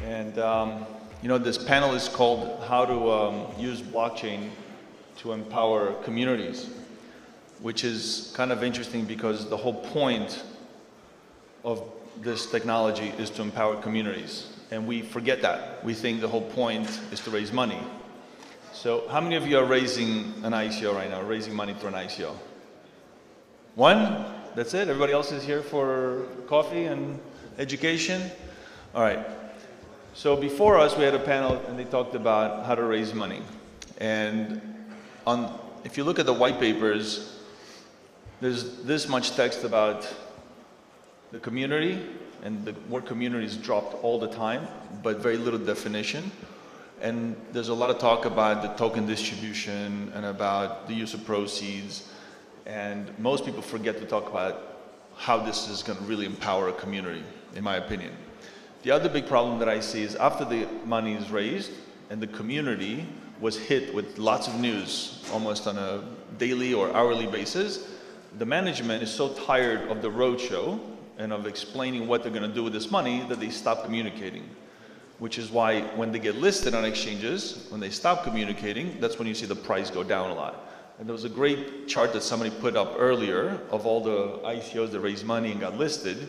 And this panel is called How to Use Blockchain to Empower Communities, which is kind of interesting because the whole point of this technology is to empower communities. And we forget that. We think the whole point is to raise money. So how many of you are raising an ICO right now, raising money through an ICO? One? That's it? Everybody else is here for coffee and education? All right. So before us, we had a panel and they talked about how to raise money. And if you look at the white papers, there's this much text about the community, and the word community is dropped all the time, but very little definition. And there's a lot of talk about the token distribution and about the use of proceeds. And most people forget to talk about how this is going to really empower a community, in my opinion. The other big problem that I see is after the money is raised and the community was hit with lots of news almost on a daily or hourly basis, the management is so tired of the roadshow and of explaining what they're going to do with this money that they stop communicating. Which is why when they get listed on exchanges, when they stop communicating, that's when you see the price go down a lot. And there was a great chart that somebody put up earlier of all the ICOs that raised money and got listed,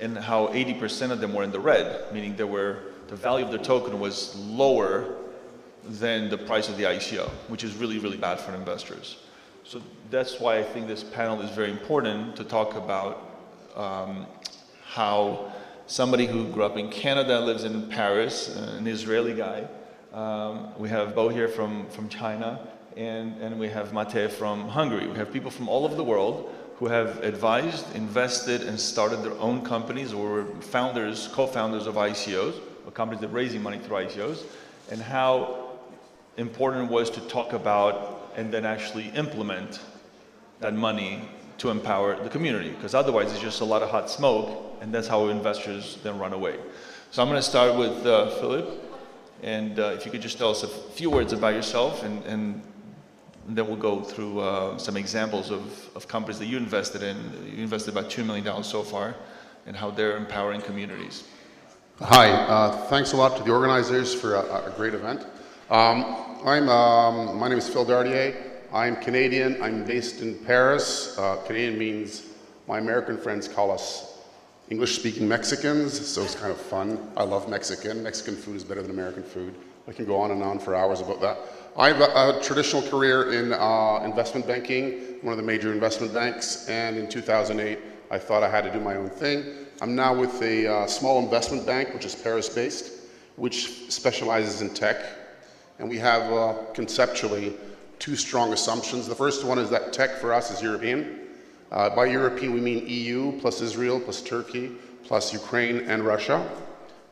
and how 80% of them were in the red, meaning the value of the token was lower than the price of the ICO, which is really, really bad for investors. So that's why I think this panel is very important to talk about how somebody who grew up in Canada, lives in Paris, an Israeli guy. We have Bo here from China, and we have Mate from Hungary. We have people from all over the world who have advised, invested, and started their own companies or were founders, co-founders of ICOs, or companies that are raising money through ICOs, and how important it was to talk about and then actually implement that money to empower the community, because otherwise it's just a lot of hot smoke, and that's how investors then run away. So I'm going to start with Philip, and if you could just tell us a few words about yourself, and then we'll go through some examples of companies that you invested in. You invested about $2 million so far, and how they're empowering communities. Hi, thanks a lot to the organizers for a great event. My name is Phil Dardier. I'm Canadian. I'm based in Paris. Canadian means my American friends call us English-speaking Mexicans, so it's kind of fun. I love Mexican. Mexican food is better than American food. I can go on and on for hours about that. I have a traditional career in investment banking, one of the major investment banks, and in 2008, I thought I had to do my own thing. I'm now with a small investment bank, which is Paris-based, which specializes in tech, and we have conceptually two strong assumptions. The first one is that tech for us is European. By European, we mean EU plus Israel plus Turkey plus Ukraine and Russia,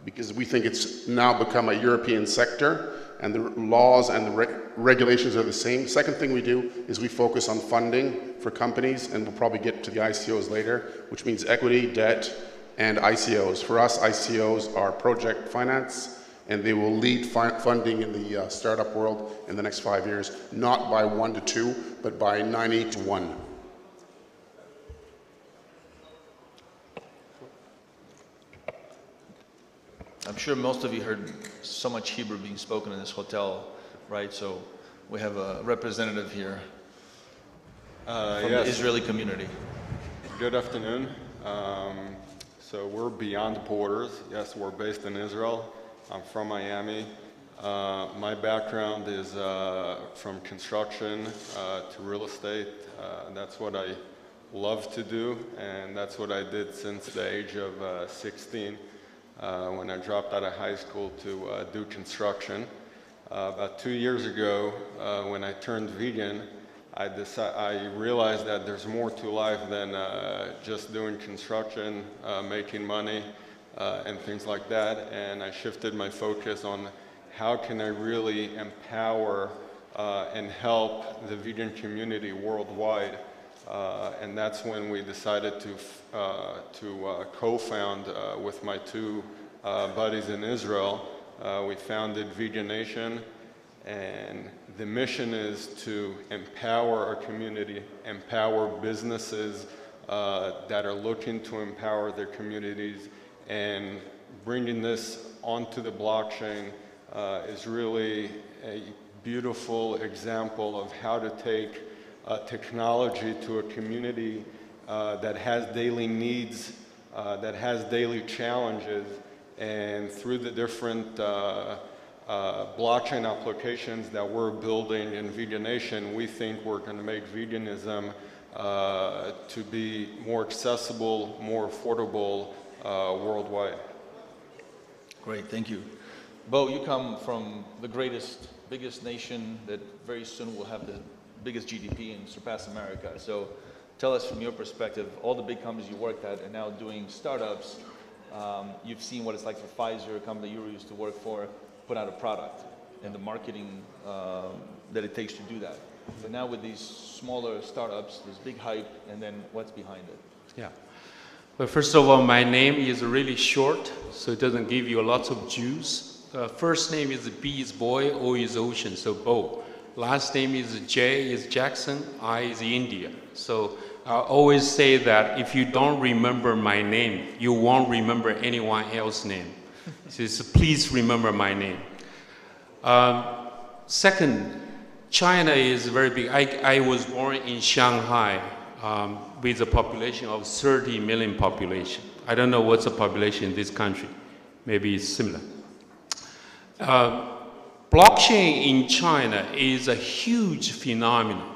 because we think it's now become a European sector and the laws and the regulations are the same. Second thing we do is we focus on funding for companies, and we'll probably get to the ICOs later, which means equity, debt, and ICOs. For us, ICOs are project finance, and they will lead funding in the startup world in the next 5 years, not by 1 to 2, but by 90 to 1. I'm sure most of you heard so much Hebrew being spoken in this hotel, right? So we have a representative here from the Israeli community. Good afternoon. So we're beyond borders. Yes, we're based in Israel. I'm from Miami. My background is from construction to real estate. That's what I love to do, and that's what I did since the age of 16 when I dropped out of high school to do construction. About 2 years ago, when I turned vegan, I realized that there's more to life than just doing construction, making money, and things like that, and I shifted my focus on how can I really empower and help the vegan community worldwide, and that's when we decided to co-found with my two buddies in Israel. We founded Vegan Nation, and the mission is to empower our community, empower businesses that are looking to empower their communities, and bringing this onto the blockchain is really a beautiful example of how to take technology to a community that has daily needs, that has daily challenges, and through the different blockchain applications that we're building in Vegan Nation, we think we're going to make veganism to be more accessible, more affordable worldwide. Great, thank you. Bo, you come from the biggest nation that very soon will have the biggest GDP and surpass America. So tell us from your perspective, all the big companies you worked at and now doing startups, you've seen what it's like for Pfizer, a company that you used to work for, put out a product and the marketing that it takes to do that. But now with these smaller startups, there's big hype, and then what's behind it? Yeah. Well, first of all, my name is really short, so it doesn't give you lots of juice. First name is B is boy, O is ocean, so Bo. Last name is J is Jackson, I is India. So I always say that if you don't remember my name, you won't remember anyone else's name. So please remember my name. Second, China is very big. I was born in Shanghai with a population of 30 million population. I don't know what's the population in this country. Maybe it's similar. Blockchain in China is a huge phenomenon.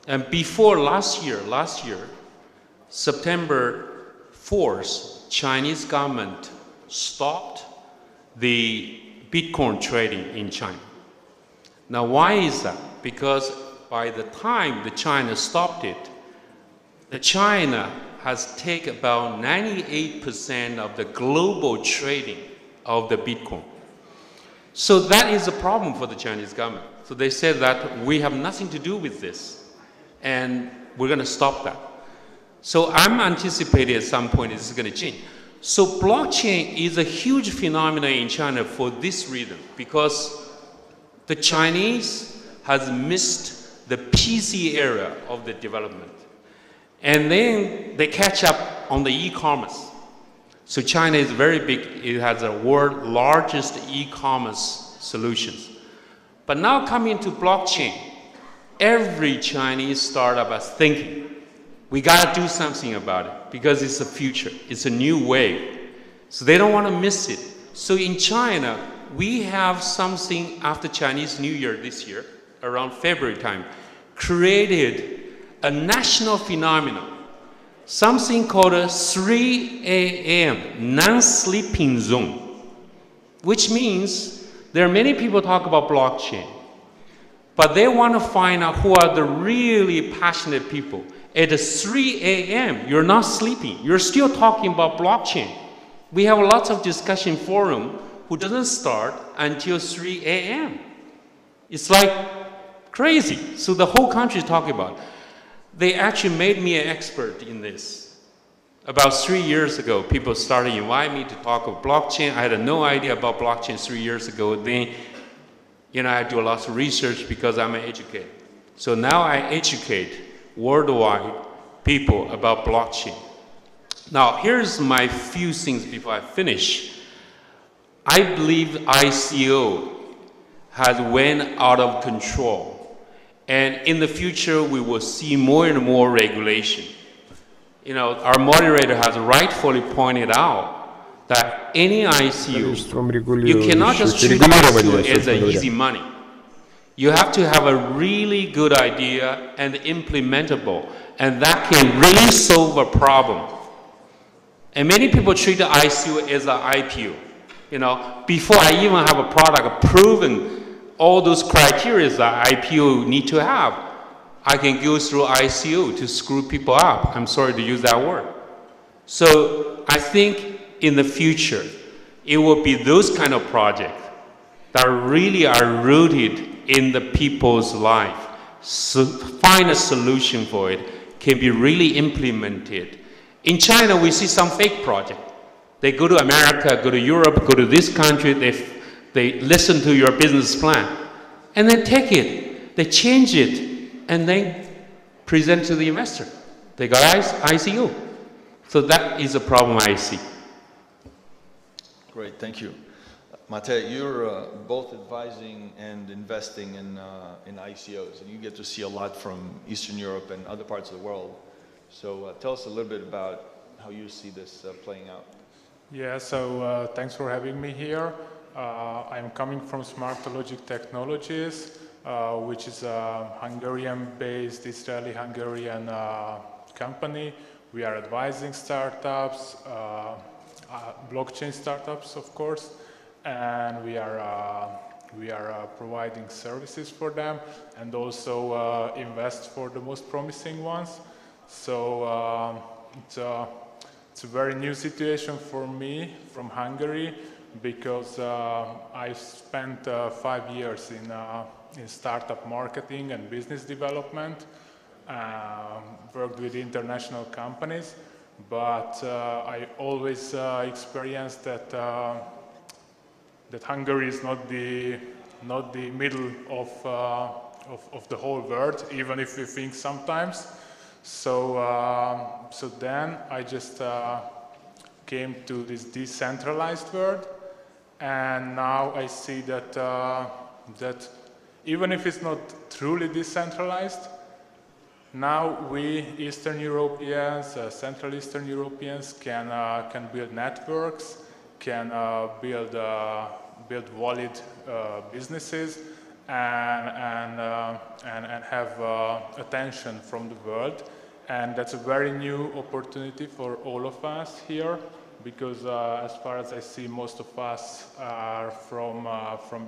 And before last year, September 4th, Chinese government stopped the Bitcoin trading in China. Now, why is that? Because by the time the China stopped it, the China has taken about 98% of the global trading of the Bitcoin. So that is a problem for the Chinese government. So they said that we have nothing to do with this, and we're going to stop that. So I'm anticipating at some point this is going to change. So blockchain is a huge phenomenon in China for this reason, because the Chinese has missed the PC era of the development. And then they catch up on the e-commerce. So China is very big. It has the world's largest e-commerce solutions. But now coming to blockchain, every Chinese startup is thinking, we got to do something about it because it's the future. It's a new wave. So they don't want to miss it. So in China, we have something after Chinese New Year this year, around February time, created a national phenomenon, something called a 3 a.m. non-sleeping zone, which means there are many people talk about blockchain, but they want to find out who are the really passionate people. At 3 a.m., you're not sleeping. You're still talking about blockchain. We have lots of discussion forum who doesn't start until 3 a.m. It's like crazy. So the whole country is talking about it. They actually made me an expert in this. About 3 years ago, people started inviting me to talk about blockchain. I had no idea about blockchain 3 years ago. Then, I do a lot of research because I'm an educator. So now I educate worldwide people about blockchain. Now, here's my few things before I finish. I believe ICO has went out of control. And in the future, we will see more and more regulation. Our moderator has rightfully pointed out that any ICO, you cannot just treat ICO as an easy money. You have to have a really good idea and implementable, and that can really solve a problem. And many people treat the ICO as an IPO. Before I even have a product proven all those criteria that IPO need to have, I can go through ICO to screw people up. I'm sorry to use that word. So I think in the future, it will be those kind of projects that really are rooted in the people's life. So find a solution for it, can be really implemented. In China, we see some fake project. They go to America, go to Europe, go to this country, they listen to your business plan, and then take it, they change it, and then present to the investor. They got ICO. So that is a problem I see. Great, thank you. Matej, you're both advising and investing in ICOs, and you get to see a lot from Eastern Europe and other parts of the world. So tell us a little bit about how you see this playing out. Yeah, so thanks for having me here. I'm coming from Smartologic Technologies, which is a Hungarian-based, Israeli-Hungarian company. We are advising startups, blockchain startups, of course, and we are providing services for them and also invest for the most promising ones. So it's a very new situation for me from Hungary because I spent 5 years in startup marketing and business development, worked with international companies, but I always experienced that Hungary is not the middle of the whole world, even if we think sometimes. So then I just came to this decentralized world, and now I see that even if it's not truly decentralized, now we Eastern Europeans, Central Eastern Europeans can build networks, can build valid businesses, and have attention from the world. And that's a very new opportunity for all of us here, because as far as I see, most of us are from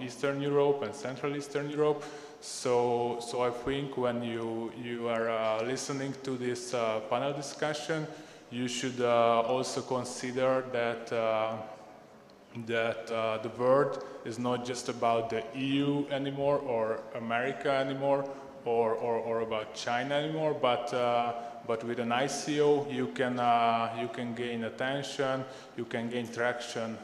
Eastern Europe and Central Eastern Europe. So I think when you are listening to this panel discussion, you should also consider that the world is not just about the EU anymore, or America anymore, or about China anymore, but with an ICO you can gain attention, you can gain traction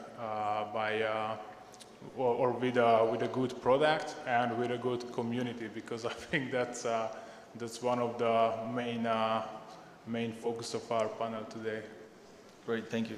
or with a good product and with a good community, because I think that's one of the main focus of our panel today. Great, thank you.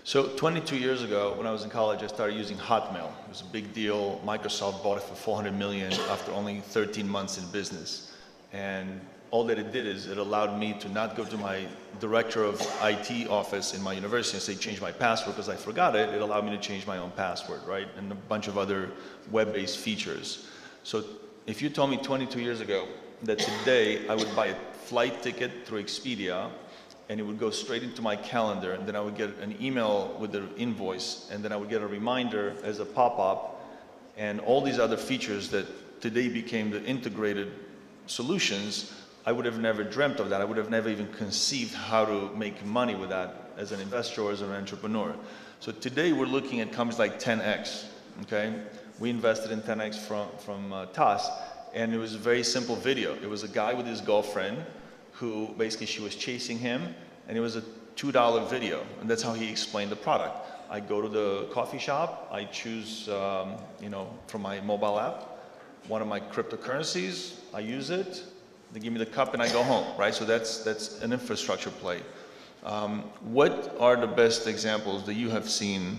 So 22 years ago, when I was in college, I started using Hotmail. It was a big deal. Microsoft bought it for $400 million after only 13 months in business. And all that it did is it allowed me to not go to my director of IT office in my university and say, change my password because I forgot it. It allowed me to change my own password, right? And a bunch of other web-based features. So if you told me 22 years ago that today I would buy a flight ticket through Expedia, and it would go straight into my calendar, and then I would get an email with the invoice, and then I would get a reminder as a pop-up, and all these other features that today became the integrated solutions, I would have never dreamt of that. I would have never even conceived how to make money with that as an investor or as an entrepreneur. So today we're looking at companies like 10X, okay? We invested in 10X from TAS, and it was a very simple video. It was a guy with his girlfriend who basically she was chasing him, and it was a $2 video, and that's how he explained the product. I go to the coffee shop, I choose, from my mobile app, one of my cryptocurrencies, I use it, they give me the cup and I go home, right? So that's an infrastructure play. What are the best examples that you have seen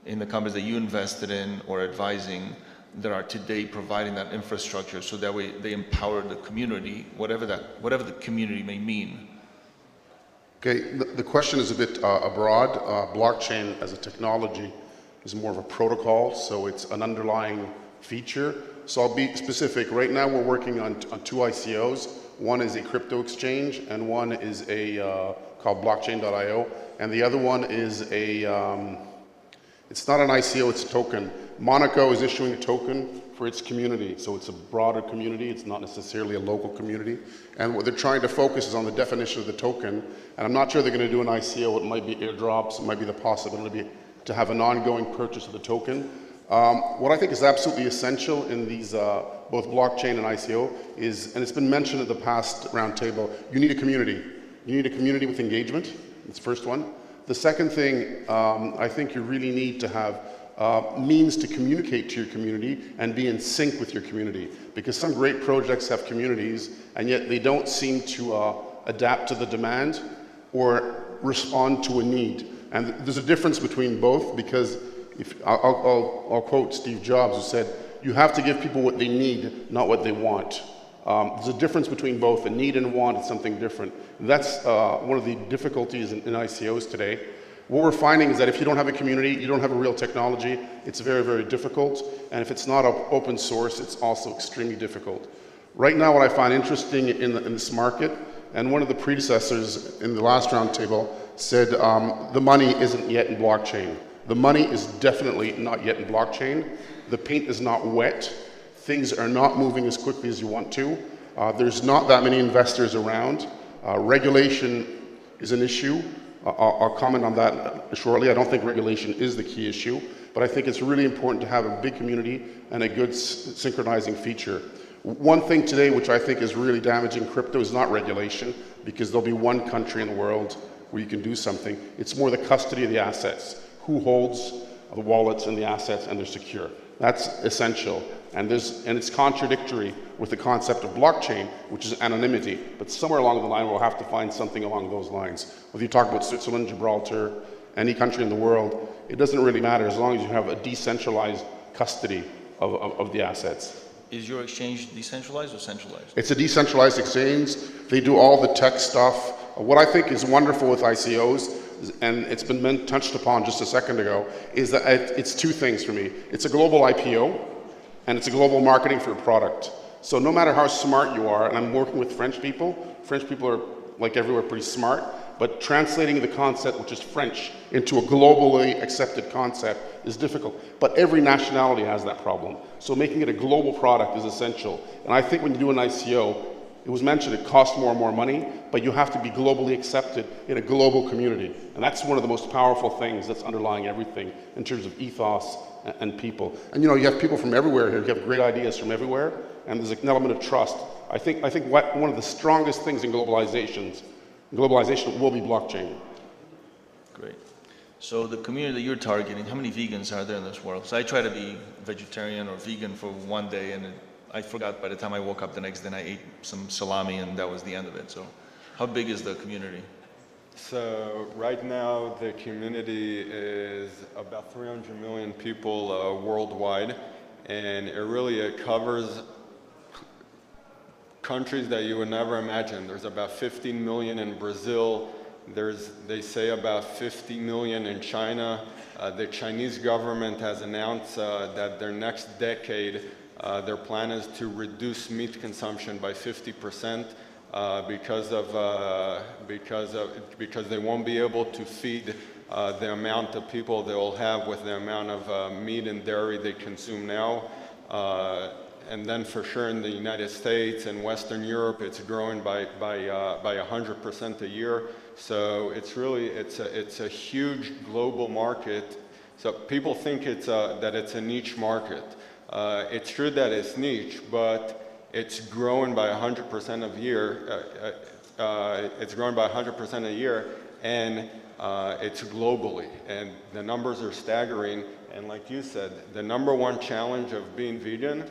in the companies that you invested in or advising that are today providing that infrastructure so that way they empower the community, whatever the community may mean? Okay, the question is a bit broad. Blockchain as a technology is more of a protocol, so it's an underlying feature. So I'll be specific. Right now we're working on 2 ICOs. One is a crypto exchange and one is a called blockchain.io, and the other one is it's not an ICO, it's a token. Monaco is issuing a token for its community, so it's a broader community, it's not necessarily a local community. And what they're trying to focus is on the definition of the token, and I'm not sure they're going to do an ICO. It might be airdrops, it might be the possibility to have an ongoing purchase of the token. What I think is absolutely essential in these both blockchain and ICO is, and it's been mentioned at the past roundtable, you need a community. You need a community with engagement. That's the first one. The second thing, I think you really need to have means to communicate to your community and be in sync with your community, because some great projects have communities and yet they don't seem to adapt to the demand or respond to a need. And there's a difference between both, because I'll quote Steve Jobs, who said, "You have to give people what they need, not what they want." There's a difference between both. A need and want is something different. That's one of the difficulties in ICOs today. What we're finding is that if you don't have a community, you don't have a real technology, it's very, very difficult. And if it's not open source, it's also extremely difficult. Right now, what I find interesting in this market, and one of the predecessors in the last roundtable said the money isn't yet in blockchain. The money is definitely not yet in blockchain. The paint is not wet. Things are not moving as quickly as you want to. There's not that many investors around. Regulation is an issue. I'll comment on that shortly. I don't think regulation is the key issue, but I think it's really important to have a big community and a good synchronizing feature. One thing today which I think is really damaging crypto is not regulation, because there'll be one country in the world where you can do something. It's more the custody of the assets. Who holds the wallets and the assets, and they're secure. That's essential. And it's contradictory with the concept of blockchain, which is anonymity. But somewhere along the line, we'll have to find something along those lines. Whether you talk about Switzerland, Gibraltar, any country in the world, it doesn't really matter as long as you have a decentralized custody of the assets. Is your exchange decentralized or centralized? It's a decentralized exchange. They do all the tech stuff. What I think is wonderful with ICOs, and it's been touched upon just a second ago, is that it's two things for me. It's a global IPO, and it's a global marketing for a product. So no matter how smart you are, and I'm working with French people are, like everywhere, pretty smart, but translating the concept, which is French, into a globally accepted concept is difficult. But every nationality has that problem. So making it a global product is essential. And I think when you do an ICO, it was mentioned it costs more and more money, but you have to be globally accepted in a global community. And that's one of the most powerful things that's underlying everything in terms of ethos and people. And you know, you have people from everywhere here, you have great ideas from everywhere, and there's an element of trust. I think one of the strongest things in globalization will be blockchain. Great. So the community that you're targeting, how many vegans are there in this world? So I try to be vegetarian or vegan for one day, and I forgot by the time I woke up the next day and I ate some salami, and that was the end of it. So how big is the community? So right now the community is about 300 million people worldwide, and it covers countries that you would never imagine. There's about 15 million in Brazil. They say about 50 million in China. The Chinese government has announced that their next decade, their plan is to reduce meat consumption by 50%. Because they won't be able to feed the amount of people they will have with the amount of meat and dairy they consume now. And then for sure in the United States and Western Europe, it's growing by 100% a year. So it's a huge global market. So people think that it's a niche market. It's true that it's niche, but it's growing by 100% a year. It's growing by 100% a year, and it's globally. And the numbers are staggering. And like you said, the number one challenge of being vegan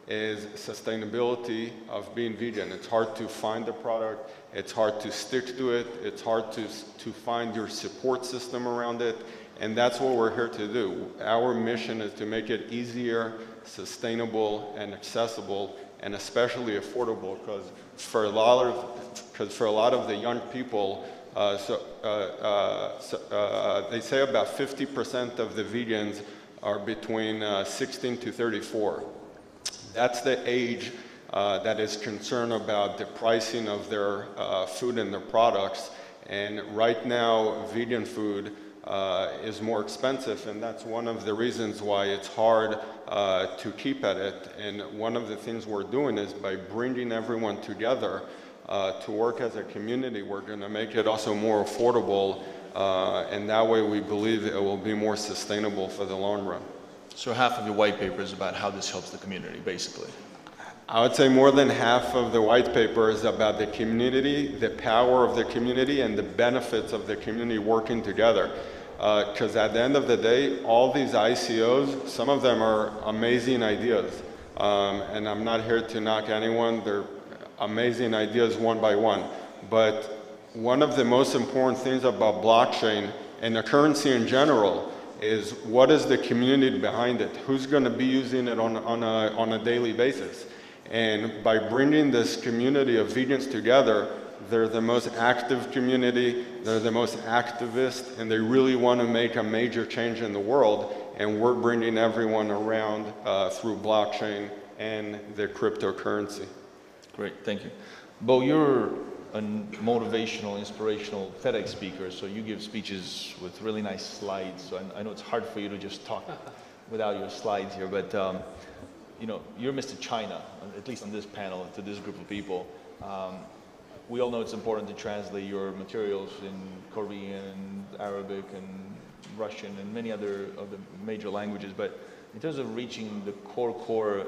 is sustainability of being vegan. It's hard to find the product. It's hard to stick to it. It's hard to find your support system around it. And that's what we're here to do. Our mission is to make it easier, sustainable, and accessible, and especially affordable, because for a lot of the young people, they say about 50% of the vegans are between 16 to 34. That's the age that is concerned about the pricing of their food and their products. And right now, vegan food is more expensive, and that's one of the reasons why it's hard to keep at it. And one of the things we're doing is by bringing everyone together to work as a community, we're going to make it also more affordable, and that way we believe it will be more sustainable for the long run. So half of your white paper is about how this helps the community, basically. I would say more than half of the white paper is about the community, the power of the community, and the benefits of the community working together. Because at the end of the day, all these ICOs, some of them are amazing ideas. And I'm not here to knock anyone. They're amazing ideas one by one. But one of the most important things about blockchain and the currency in general is what is the community behind it? Who's going to be using it on a daily basis? And by bringing this community of vegans together, they're the most active community, they're the most activist, and they really want to make a major change in the world. And we're bringing everyone around through blockchain and the cryptocurrency. Great, thank you. Bo, you're a motivational, inspirational TEDx speaker, so you give speeches with really nice slides. So I know it's hard for you to just talk without your slides here, but you know, you're Mr. China, at least on this panel, to this group of people. We all know it's important to translate your materials in Korean, Arabic, and Russian, and many other of the major languages, but in terms of reaching the core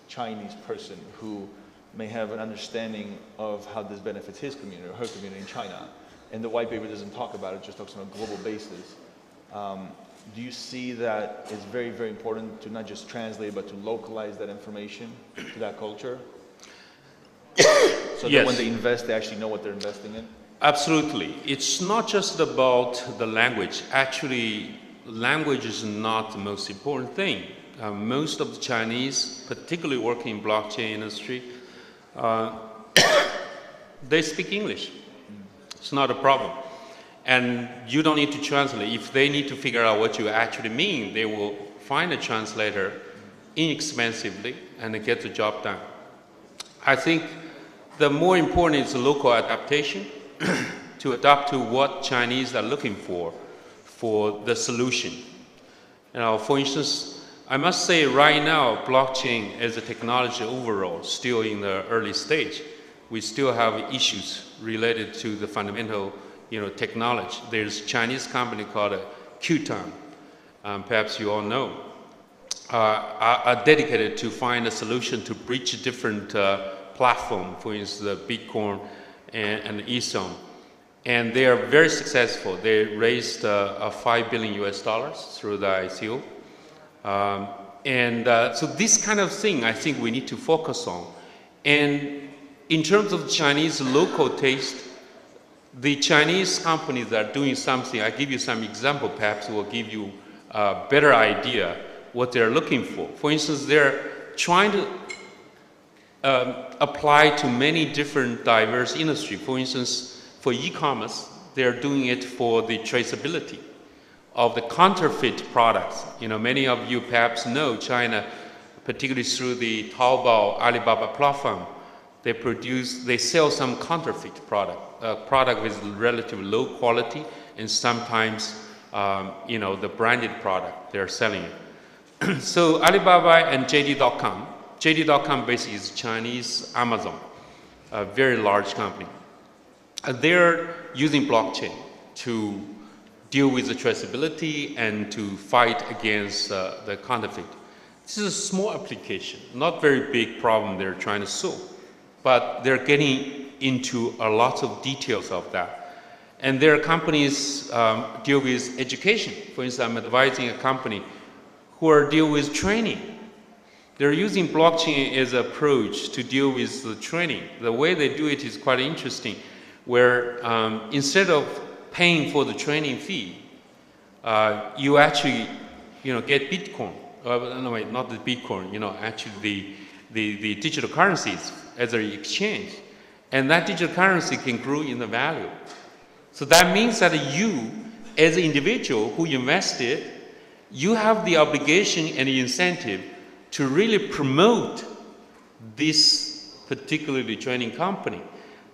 Chinese person who may have an understanding of how this benefits his community or her community in China, and the white paper doesn't talk about it, just talks on a global basis. Do you see that it's very, very important to not just translate, but to localize that information to that culture? So that when they invest, they actually know what they're investing in? Absolutely. It's not just about the language. Actually, language is not the most important thing. Most of the Chinese, particularly working in blockchain industry, they speak English. It's not a problem. And you don't need to translate. If they need to figure out what you actually mean, they will find a translator inexpensively and get the job done. I think the more important is the local adaptation to adapt to what Chinese are looking for the solution. You know, for instance, I must say right now, blockchain as a technology overall, still in the early stage. We still have issues related to the fundamental, technology. There's a Chinese company called Qton, perhaps you all know, are dedicated to find a solution to bridge different platform, for instance, the Bitcoin and Ethereum. And they are very successful. They raised $5 billion through the ICO. So this kind of thing, I think we need to focus on. And in terms of Chinese local taste, the Chinese companies that are doing something, I give you some example, perhaps will give you a better idea what they're looking for. For instance, they're trying to apply to many different diverse industries. For instance, for e-commerce, they're doing it for the traceability of the counterfeit products. Many of you perhaps know China, particularly through the Taobao Alibaba platform, they sell some counterfeit product with relatively low quality, and sometimes, the branded product they're selling it. So Alibaba and JD.com. JD.com basically is Chinese Amazon, a very large company. They're using blockchain to deal with the traceability and to fight against the counterfeit. This is a small application, not very big problem they're trying to solve, but they're getting into a lot of details of that. And their companies deal with education. For instance, I'm advising a company who are deal with training. They're using blockchain as an approach to deal with the training. The way they do it is quite interesting, where instead of paying for the training fee, you actually, get Bitcoin. No, wait, not the Bitcoin. Actually the digital currencies as an exchange, and that digital currency can grow in the value. So that means that you, as an individual who invested, you have the obligation and the incentive to really promote this particularly training company,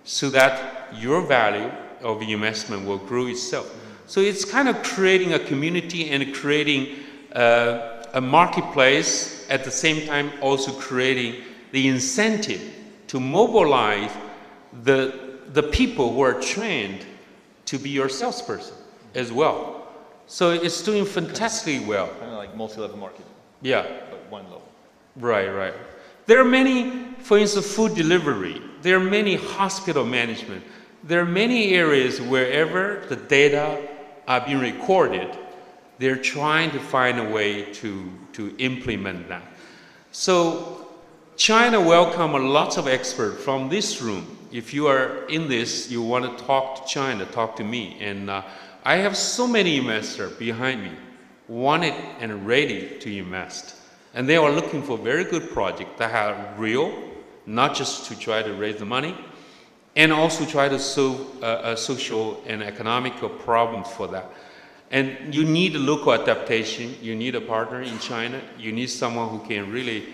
so that your value of the investment will grow itself. So it's kind of creating a community and creating a marketplace, at the same time also creating the incentive to mobilize the people who are trained to be your salesperson as well. So it's doing fantastically well. Kind of like multi-level marketing. Yeah. But one level. Right. There are many, for instance, food delivery. There are many hospital management. There are many areas wherever the data are being recorded, they're trying to find a way to implement that. So China welcomes a lot of experts from this room. If you are in this, you want to talk to China, talk to me. And I have so many investors behind me wanted and ready to invest. And they are looking for very good projects that are real, not just to try to raise the money, and also try to solve a social and economical problems for that. And you need local adaptation. You need a partner in China. You need someone who can really,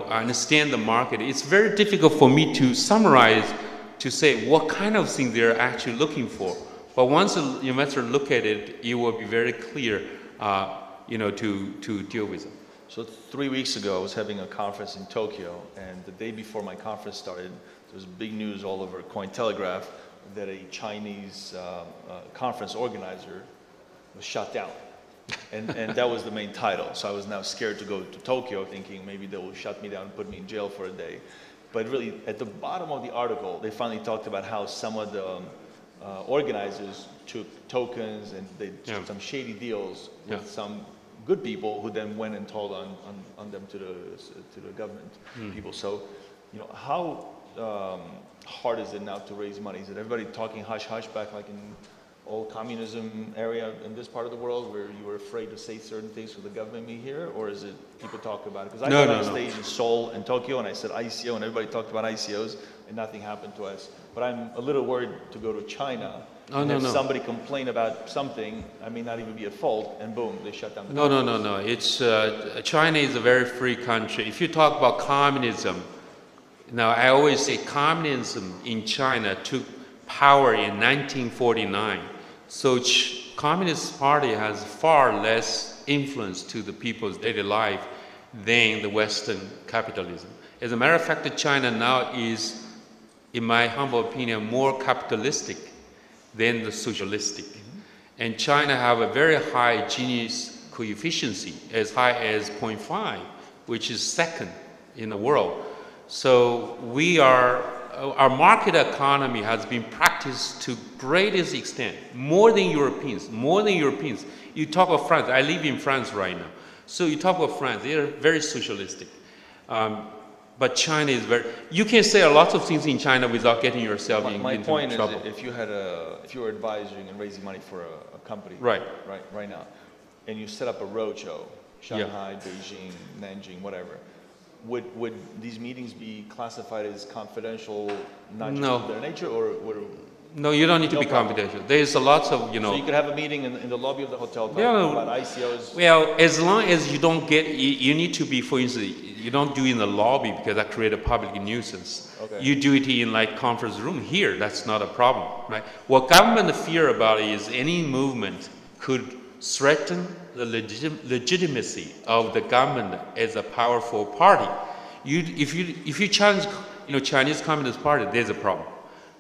understand the market. It's very difficult for me to summarize, to say what kind of thing they're actually looking for. But once the investor look at it, it will be very clear, to deal with them. So 3 weeks ago, I was having a conference in Tokyo, and the day before my conference started, there was big news all over Cointelegraph that a Chinese conference organizer was shut down. And that was the main title. So I was now scared to go to Tokyo, thinking maybe they will shut me down and put me in jail for a day. But really, at the bottom of the article, they finally talked about how some of the organizers took tokens and they took some shady deals with some good people who then went and told on them to the government people. So, how hard is it now to raise money? Is it everybody talking hush hush back like in old communism area in this part of the world where you were afraid to say certain things so the government may hear, or is it people talk about it? Because I got on stage in Seoul and Tokyo and I said ICO and everybody talked about ICOs and nothing happened to us. But I'm a little worried to go to China. If somebody complain about something, I may not even be at fault, and boom, they shut down the conference. No. It's China is a very free country. If you talk about communism, now I always say communism in China took power in 1949. So Communist Party has far less influence to the people's daily life than the Western capitalism. As a matter of fact, China now is, in my humble opinion, more capitalistic than the socialistic. And China have a very high Gini coefficient, as high as 0.5, which is second in the world. So our market economy has been practiced to greatest extent, more than Europeans. You talk of France, I live in France right now. So you talk of France, they are very socialistic. But China is you can say a lot of things in China without getting yourself into trouble. My point is, if you were advising and raising money for a company right now, and you set up a roadshow, Shanghai, Beijing, Nanjing, whatever, would these meetings be classified as confidential, not just of their nature, or would it? No, you don't need to be confidential. There's a lot of, So you could have a meeting in the lobby of the hotel talking about ICOs? Well, as long as you don't you need to be, for instance, you don't do it in the lobby because that creates a public nuisance. Okay. You do it in like conference room here, that's not a problem, right? What government fear about is any movement could threaten the legitimacy of the government as a powerful party. If you challenge, Chinese Communist Party, there's a problem.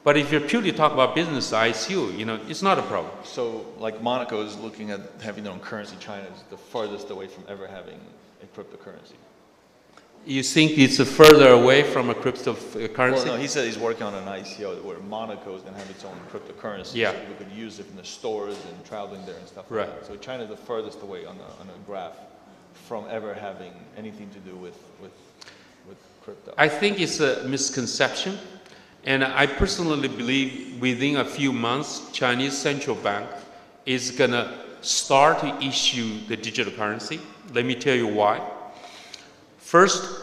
But if you're purely talking about business ICO, it's not a problem. So, like Monaco is looking at having their own currency. China is the farthest away from ever having a cryptocurrency. You think it's further away from a cryptocurrency? Well, no, he said he's working on an ICO where Monaco is going to have its own cryptocurrency. Yeah. So people could use it in the stores and traveling there and stuff like that. So China is the furthest away on a graph from ever having anything to do with crypto. I think it's a misconception. And I personally believe within a few months, Chinese central bank is going to start to issue the digital currency. Let me tell you why. First,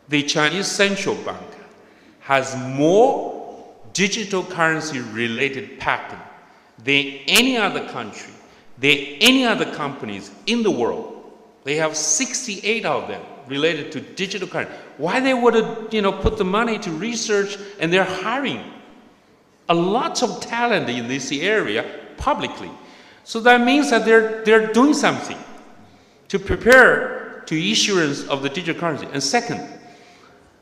the Chinese central bank has more digital currency related patent than any other country, than any other companies in the world. They have 68 of them related to digital currency. Why they would put the money to research, and they're hiring a lot of talent in this area publicly. So that means that they're doing something to prepare to issuance of the digital currency. And second,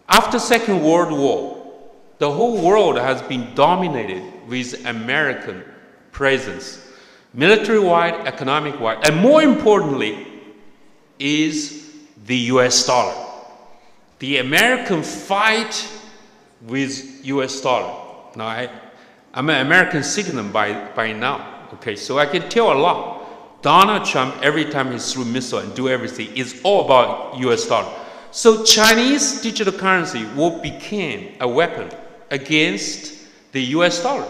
after Second World War, the whole world has been dominated with American presence, military-wide, economic-wide, and more importantly is the US dollar. The American fight with US dollar. Now, I'm an American citizen by now, okay, so I can tell a lot. Donald Trump, every time he threw missile and do everything, is all about US dollar. So Chinese digital currency will become a weapon against the US dollar.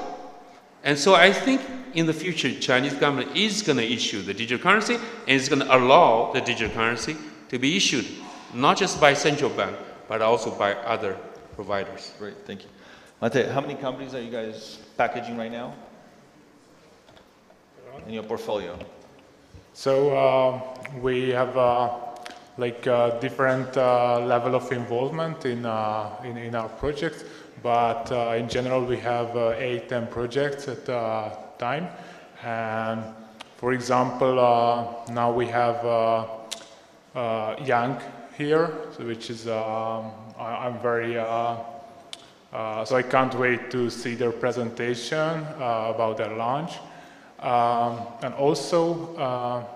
And so I think in the future, Chinese government is going to issue the digital currency, and it's going to allow the digital currency to be issued, not just by central bank, but also by other providers. Great, thank you. Mate, how many companies are you guys packaging right now in your portfolio? So we have different level of involvement in our projects, but in general we have 8-10 projects at a time. And for example, now we have Young here, so which is I'm very so I can't wait to see their presentation about their launch. And also,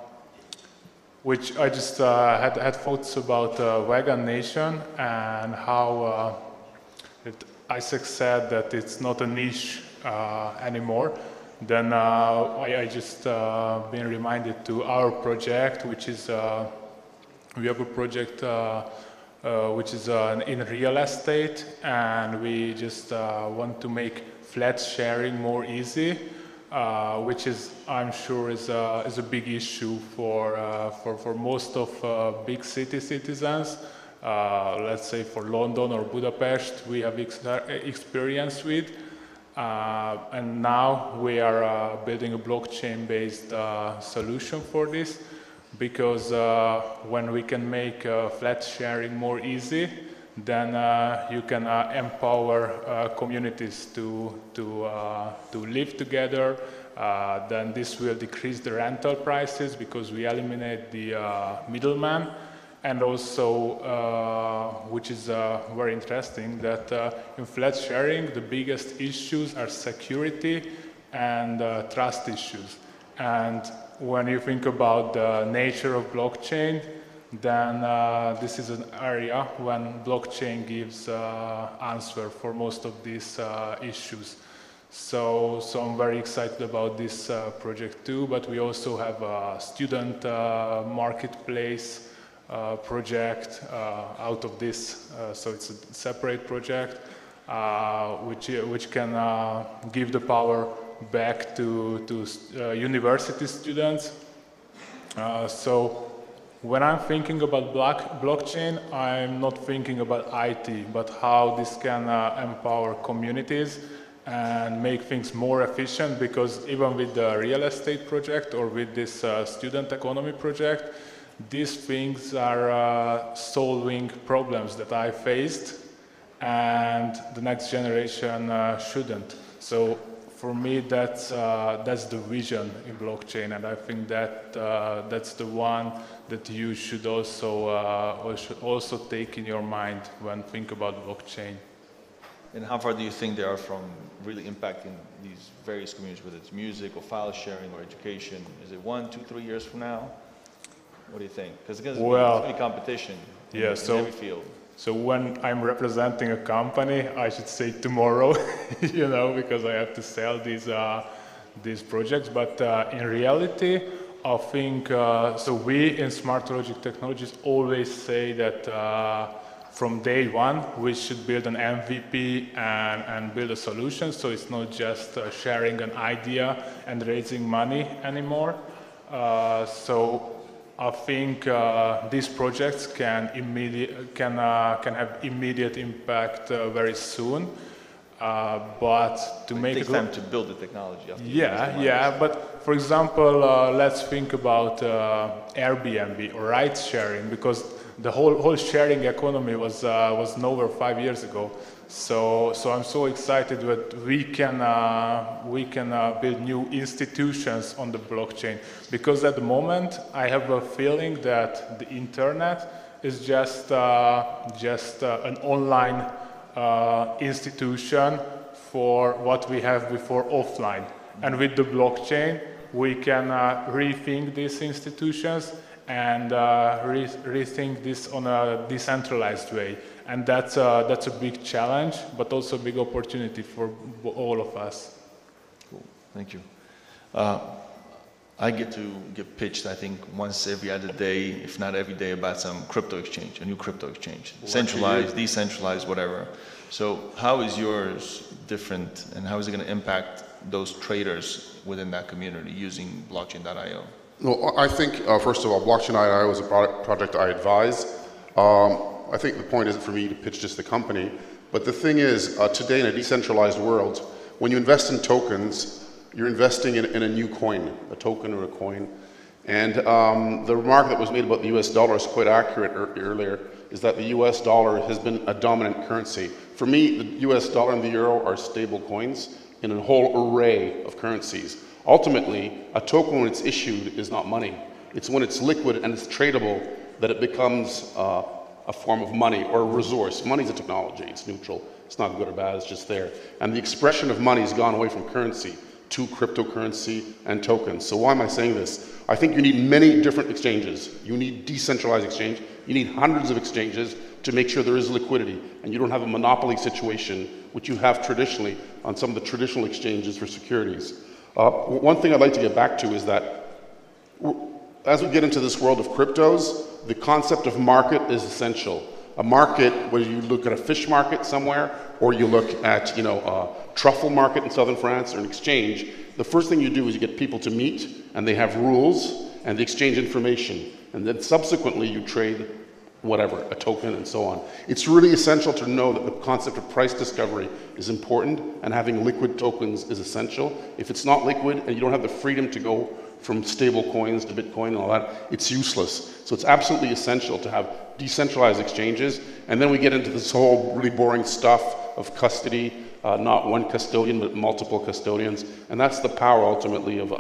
which I just had thoughts about Vegan Nation and how Isaac said that it's not a niche anymore. Then I just been reminded to our project, which is we have a project which is in real estate, and we just want to make flat sharing more easy. Which is, I'm sure, is a big issue for most of big city citizens. Let's say for London or Budapest, we have experience with, and now we are building a blockchain-based solution for this, because when we can make flat sharing more easy, then you can empower communities to live together. Then this will decrease the rental prices because we eliminate the middleman. And also, which is very interesting, that in flat sharing, the biggest issues are security and trust issues. And when you think about the nature of blockchain, then this is an area when blockchain gives answer for most of these issues. So I'm very excited about this project too, but we also have a student marketplace project out of this. So it's a separate project which can give the power back to university students. So when I'm thinking about blockchain, I'm not thinking about IT, but how this can empower communities and make things more efficient, because even with the real estate project or with this student economy project, these things are solving problems that I faced and the next generation shouldn't. So for me, that's the vision in blockchain, and I think that that's the one that you should also take in your mind when think about blockchain. And how far do you think they are from really impacting these various communities, whether it's music or file sharing or education? Is it 1, 2, 3 years from now? What do you think? Because there's going to be competition in every field. So when I'm representing a company, I should say tomorrow, you know, because I have to sell these projects. But in reality, I think, so we in Smart Logic Technologies always say that from day one, we should build an MVP and build a solution. So it's not just sharing an idea and raising money anymore. So I think these projects can have immediate impact very soon. But to make it takes time to build the technology. Yeah. But for example, let's think about Airbnb or ride sharing, because the whole sharing economy was nowhere 5 years ago. So I'm so excited that we can build new institutions on the blockchain, because at the moment I have a feeling that the internet is just an online institution for what we have before offline. And with the blockchain, we can rethink these institutions and rethink this on a decentralized way. And that's a big challenge, but also a big opportunity for all of us. Cool, thank you. I get pitched, I think, once every other day, if not every day, about some crypto exchange, a new crypto exchange. Centralized, decentralized, whatever. So how is yours different, and how is it going to impact those traders within that community using blockchain.io? Well, I think, first of all, blockchain.io is a project I advise. I think the point isn't for me to pitch just the company, but the thing is, today in a decentralized world, when you invest in tokens, you're investing in a new coin, a token or a coin. And the remark that was made about the US dollar is quite accurate earlier, is that the US dollar has been a dominant currency. For me, the US dollar and the euro are stable coins in a whole array of currencies. Ultimately, a token when it's issued is not money. It's when it's liquid and it's tradable that it becomes a form of money or a resource. Money's a technology, it's neutral. It's not good or bad, it's just there. And the expression of money has gone away from currency to cryptocurrency and tokens. So why am I saying this? I think you need many different exchanges. You need decentralized exchange. You need hundreds of exchanges to make sure there is liquidity and you don't have a monopoly situation, which you have traditionally on some of the traditional exchanges for securities. One thing I'd like to get back to is that as we get into this world of cryptos, the concept of market is essential. A market, whether you look at a fish market somewhere or you look at, a truffle market in southern France or an exchange, the first thing you do is you get people to meet and they have rules and they exchange information. And then subsequently you trade whatever, a token and so on. It's really essential to know that the concept of price discovery is important and having liquid tokens is essential. If it's not liquid and you don't have the freedom to go from stable coins to Bitcoin and all that, it's useless. So it's absolutely essential to have decentralized exchanges. And then we get into this whole really boring stuff of custody, not one custodian, but multiple custodians. And that's the power ultimately of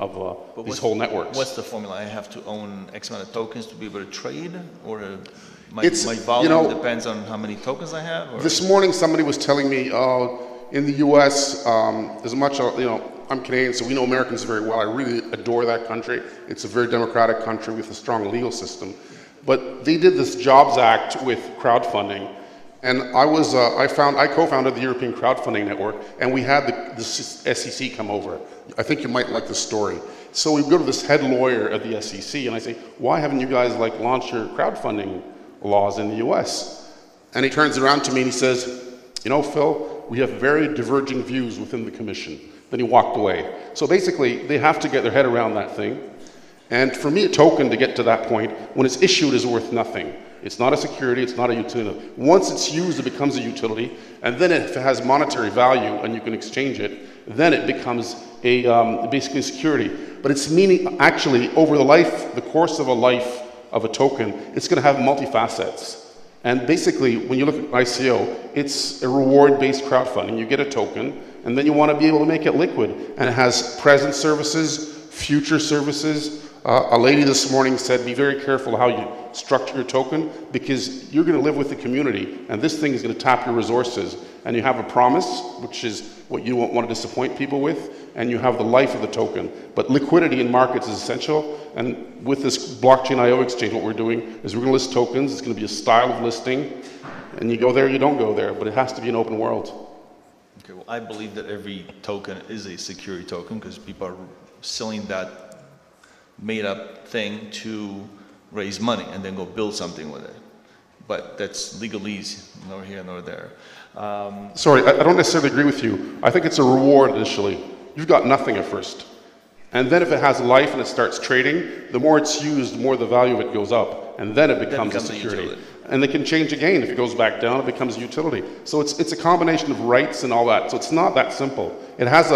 these whole networks. What's the formula? I have to own X amount of tokens to be able to trade? Or my It's, volume depends on how many tokens I have? Or? This morning somebody was telling me, in the US, as much, I'm Canadian, so we know Americans very well. I really adore that country. It's a very democratic country with a strong legal system. But they did this Jobs Act with crowdfunding. And I co-founded the European Crowdfunding Network, and we had the SEC come over. I think you might like the story. So we go to this head lawyer at the SEC, and I say, why haven't you guys launched your crowdfunding laws in the US? And he turns around to me and he says, Phil, we have very diverging views within the commission. Then he walked away. So basically, they have to get their head around that thing. And for me, a token to get to that point, when it's issued, is worth nothing. It's not a security, it's not a utility. Once it's used, it becomes a utility. And then if it has monetary value and you can exchange it, then it becomes basically a security. But it's meaning, actually, over the course of a life of a token, it's going to have multifacets. And basically, when you look at ICO, it's a reward-based crowdfunding. You get a token, and then you want to be able to make it liquid. And it has present services, future services. A lady this morning said, be very careful how you structure your token, because you're going to live with the community, and this thing is going to tap your resources. And you have a promise, which is what you won't want to disappoint people with, and you have the life of the token. But liquidity in markets is essential, and with this blockchain.io exchange, what we're doing is we're going to list tokens. It's going to be a style of listing, and you go there, you don't go there, but it has to be an open world. Okay, well, I believe that every token is a security token because people are selling that made-up thing to raise money and then go build something with it. But that's legalese, nor here nor there. Sorry, I don't necessarily agree with you. I think it's a reward initially. You've got nothing at first. And then if it has life and it starts trading, the more it's used, the more the value of it goes up. And then it becomes a security. And they can change again. If it goes back down, it becomes a utility. So it's a combination of rights and all that. So it's not that simple. It has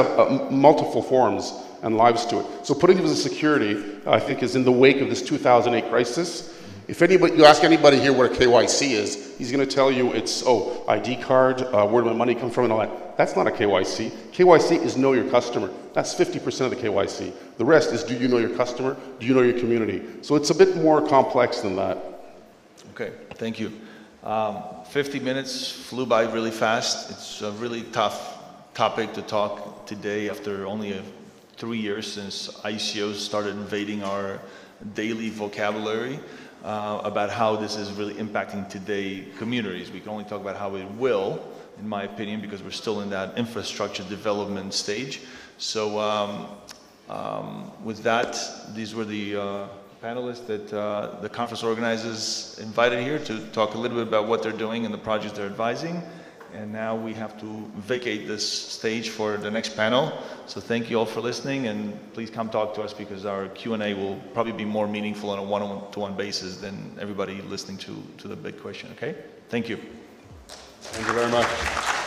multiple forms and lives to it. So putting it as a security, I think, is in the wake of this 2008 crisis. If you ask anybody here what a KYC is, he's going to tell you it's, ID card, where did my money come from and all that. That's not a KYC. KYC is know your customer. That's 50% of the KYC. The rest is, do you know your customer? Do you know your community? So it's a bit more complex than that. Okay, thank you. 50 minutes flew by really fast. It's a really tough topic to talk today after only 3 years since ICOs started invading our daily vocabulary about how this is really impacting today communities. We can only talk about how it will, in my opinion, because we're still in that infrastructure development stage. So with that, these were the panelists that the conference organizers invited here to talk a little bit about what they're doing and the projects they're advising. And now we have to vacate this stage for the next panel. So thank you all for listening, and please come talk to us because our Q&A will probably be more meaningful on a one-to-one basis than everybody listening to the big question, okay? Thank you. Thank you very much.